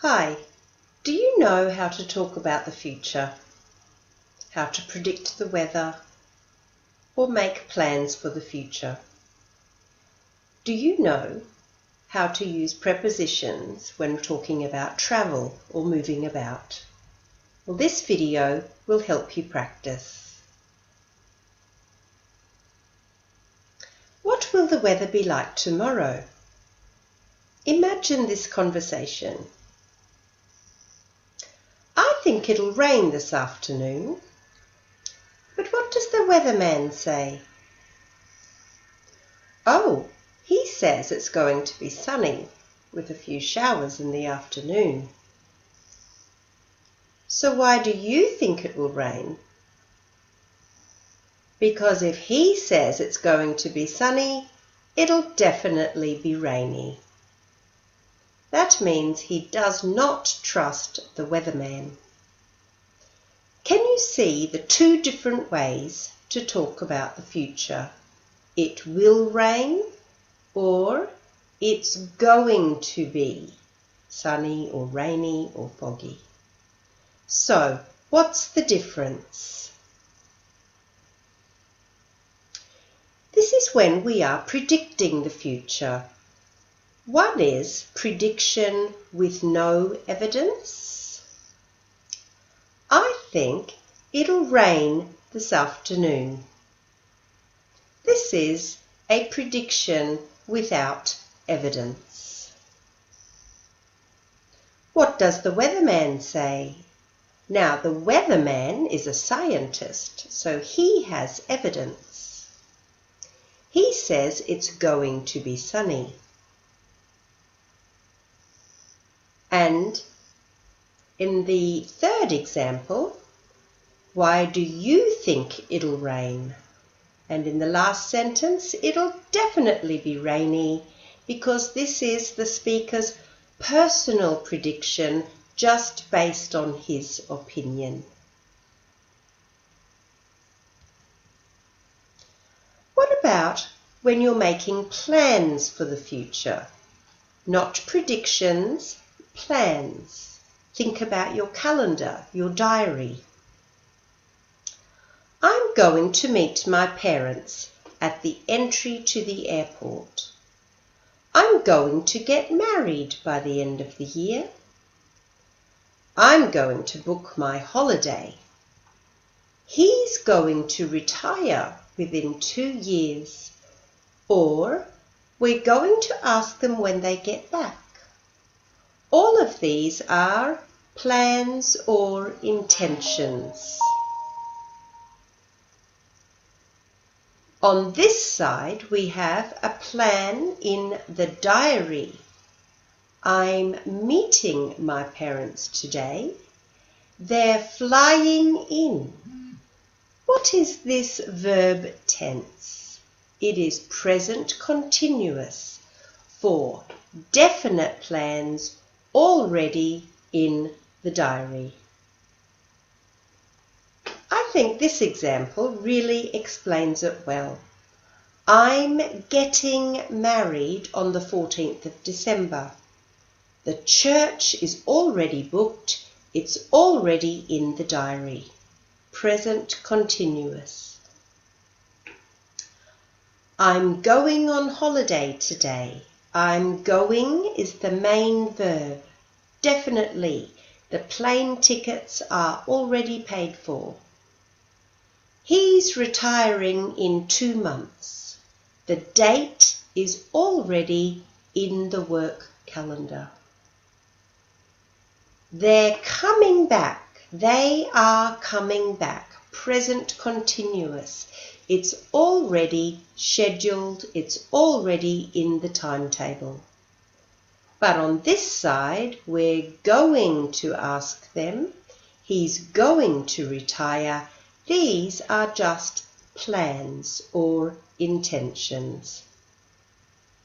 Hi, do you know how to talk about the future, how to predict the weather, or make plans for the future? Do you know how to use prepositions when talking about travel or moving about? Well, this video will help you practice. What will the weather be like tomorrow? Imagine this conversation. I think it'll rain this afternoon. But what does the weatherman say? Oh, he says it's going to be sunny with a few showers in the afternoon. So why do you think it will rain? Because if he says it's going to be sunny, it'll definitely be rainy. That means he does not trust the weatherman. Can you see the two different ways to talk about the future? It will rain or it's going to be sunny or rainy or foggy. So, what's the difference? This is when we are predicting the future. One is prediction with no evidence. I think it'll rain this afternoon. This is a prediction without evidence. What does the weatherman say? Now, the weatherman is a scientist, so he has evidence. He says it's going to be sunny. And in the third example, why do you think it'll rain? And in the last sentence, it'll definitely be rainy because this is the speaker's personal prediction just based on his opinion. What about when you're making plans for the future? Not predictions, plans. Think about your calendar, your diary. I'm going to meet my parents at the entry to the airport. I'm going to get married by the end of the year. I'm going to book my holiday. He's going to retire within 2 years. Or we're going to ask them when they get back. All of these are plans or intentions. On this side, we have a plan in the diary. I'm meeting my parents today. They're flying in. What is this verb tense? It is present continuous for definite plans already in the diary. I think this example really explains it well. I'm getting married on the 14th of December. The church is already booked. It's already in the diary. Present continuous. I'm going on holiday today. I'm going is the main verb. Definitely, the plane tickets are already paid for. He's retiring in 2 months. The date is already in the work calendar. They're coming back. They are coming back. Present continuous. It's already scheduled. It's already in the timetable. But on this side, we're going to ask them. He's going to retire. These are just plans or intentions.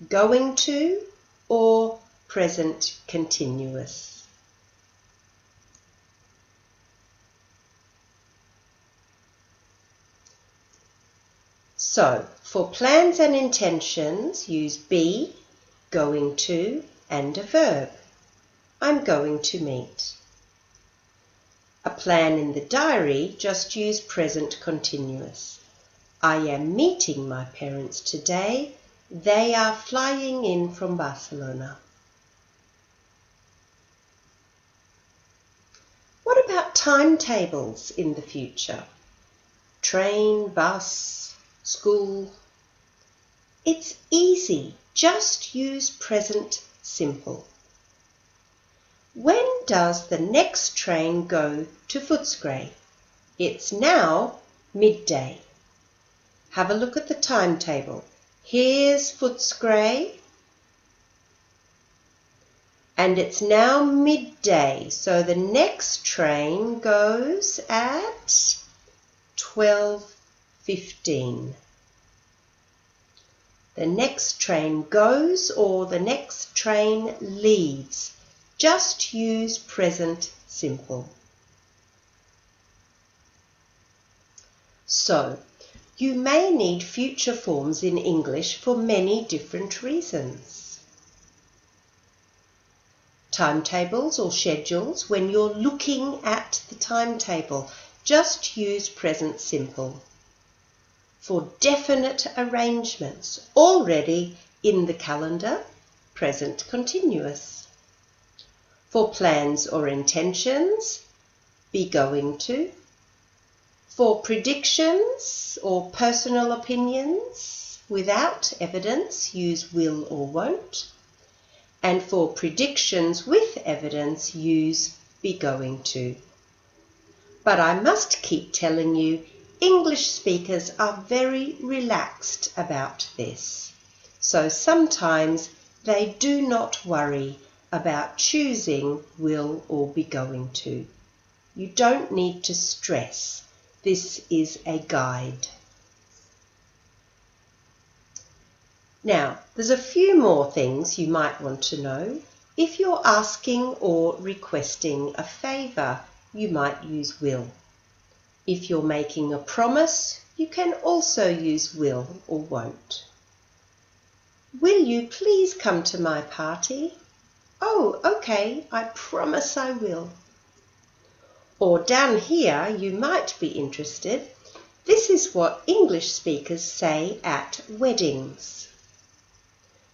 Going to or present continuous. So, for plans and intentions, use be, going to, and a verb. I'm going to meet. A plan in the diary, just use present continuous. I am meeting my parents today. They are flying in from Barcelona. What about timetables in the future? Train, bus, school. It's easy. Just use present simple. When does the next train go to Footscray? It's now midday. Have a look at the timetable. Here's Footscray. And it's now midday, so the next train goes at 12:15. The next train goes or the next train leaves. Just use present simple. So, you may need future forms in English for many different reasons. Timetables or schedules, when you're looking at the timetable, just use present simple. For definite arrangements already in the calendar, present continuous. For plans or intentions, be going to. For predictions or personal opinions without evidence, use will or won't. And for predictions with evidence, use be going to. But I must keep telling you, English speakers are very relaxed about this. So sometimes they do not worry about choosing will or be going to. You don't need to stress. This is a guide. Now, there's a few more things you might want to know. If you're asking or requesting a favour, you might use will. If you're making a promise, you can also use will or won't. Will you please come to my party? Oh, okay, I promise I will. Or down here, you might be interested. This is what English speakers say at weddings.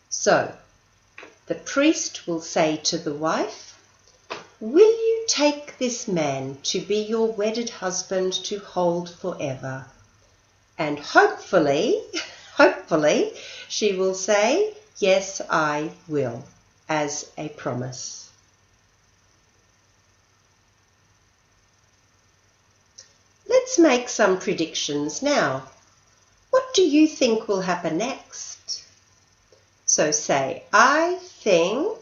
So, the priest will say to the wife, will you take this man to be your wedded husband to hold forever? And hopefully, she will say, yes, I will, as a promise. Let's make some predictions now. What do you think will happen next? So say, I think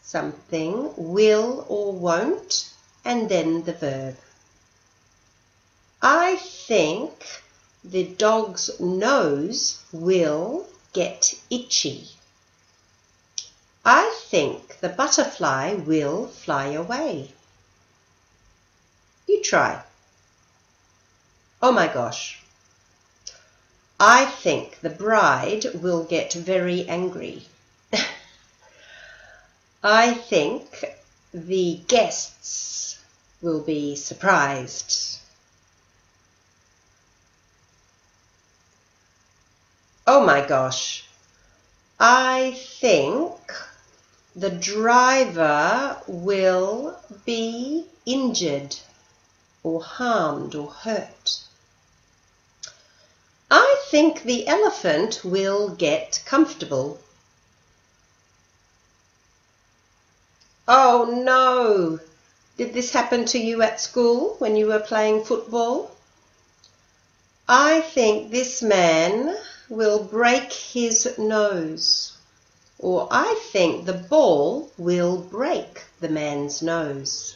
something will or won't, and then the verb. I think the dog's nose will get itchy. I think the butterfly will fly away. You try. Oh my gosh. I think the bride will get very angry. I think the guests will be surprised. Oh my gosh. I think the driver will be injured or harmed or hurt. I think the elephant will get comfortable. Oh no! Did this happen to you at school when you were playing football? I think this man will break his nose. Or I think the ball will break the man's nose.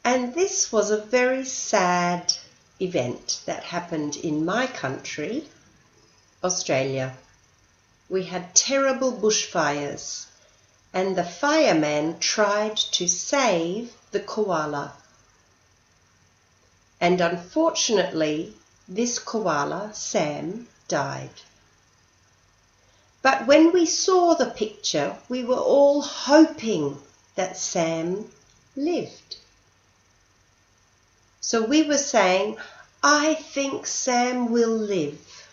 And this was a very sad event that happened in my country, Australia. We had terrible bushfires, and the fireman tried to save the koala. And unfortunately, this koala, Sam, died. But when we saw the picture, we were all hoping that Sam lived. So we were saying, I think Sam will live.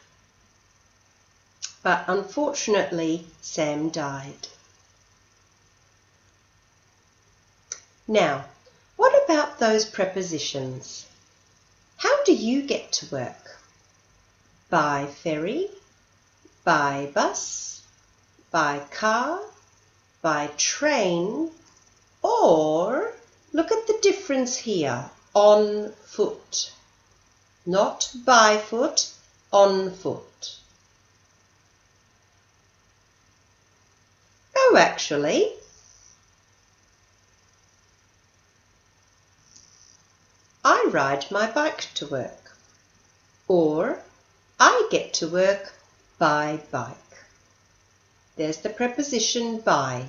But unfortunately, Sam died. Now, what about those prepositions? How do you get to work? By ferry, by bus, by car, by train, or, look at the difference here, on foot. Not by foot, on foot. Oh, actually, I ride my bike to work, or I get to work by bike. There's the preposition by.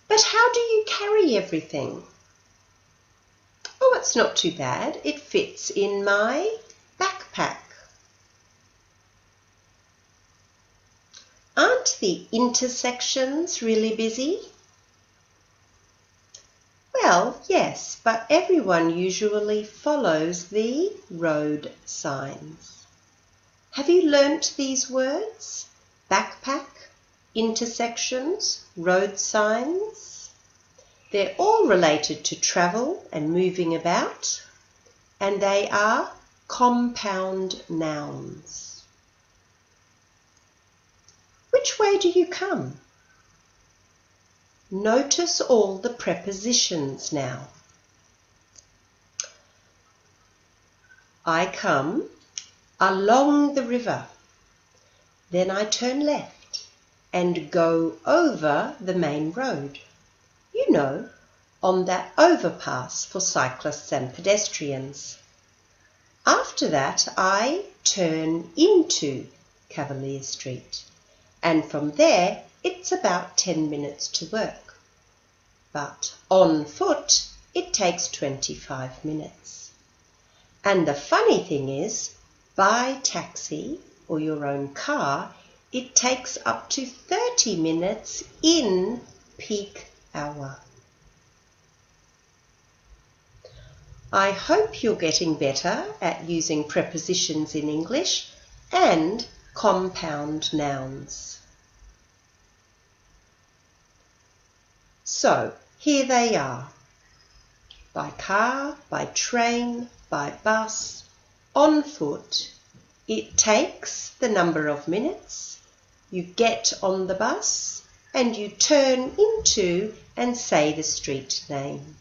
But how do you carry everything? Oh, it's not too bad. It fits in my backpack. Aren't the intersections really busy? Well, yes, but everyone usually follows the road signs. Have you learnt these words? Backpack, intersections, road signs. They're all related to travel and moving about, and they are compound nouns. Which way do you come? Notice all the prepositions now. I come along the river. Then I turn left and go over the main road. You know, on that overpass for cyclists and pedestrians. After that, I turn into Cavalier Street, and from there it's about 10 minutes to work. But on foot, it takes 25 minutes. And the funny thing is, by taxi or your own car, it takes up to 30 minutes in peak hour. I hope you're getting better at using prepositions in English and compound nouns. So, here they are. By car, by train, by bus, on foot. It takes the number of minutes. You get on the bus and you turn into and say the street name.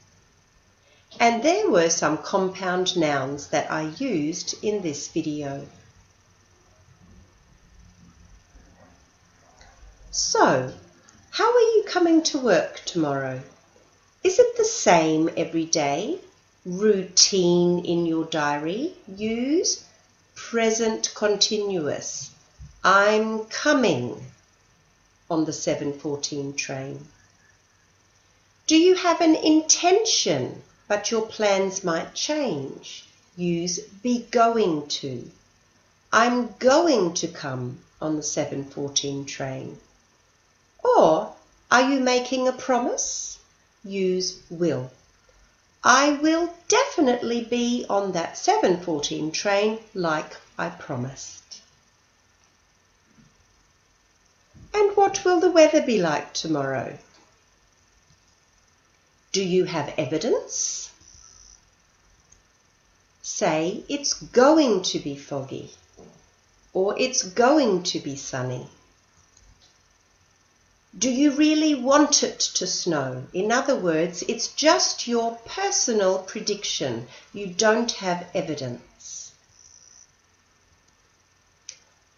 And there were some compound nouns that I used in this video. So, how are you coming to work tomorrow? Is it the same every day? Routine in your diary? Use present continuous. I'm coming on the 7:14 train. Do you have an intention, but your plans might change? Use be going to. I'm going to come on the 7:14 train. Or, are you making a promise? Use will. I will definitely be on that 7:14 train like I promised. And what will the weather be like tomorrow? Do you have evidence? Say it's going to be foggy, or it's going to be sunny. Do you really want it to snow? In other words, it's just your personal prediction. You don't have evidence.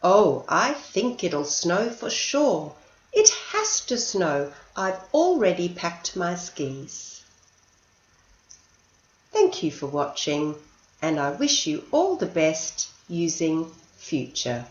Oh, I think it'll snow for sure. It has to snow. I've already packed my skis. Thank you for watching, and I wish you all the best using future.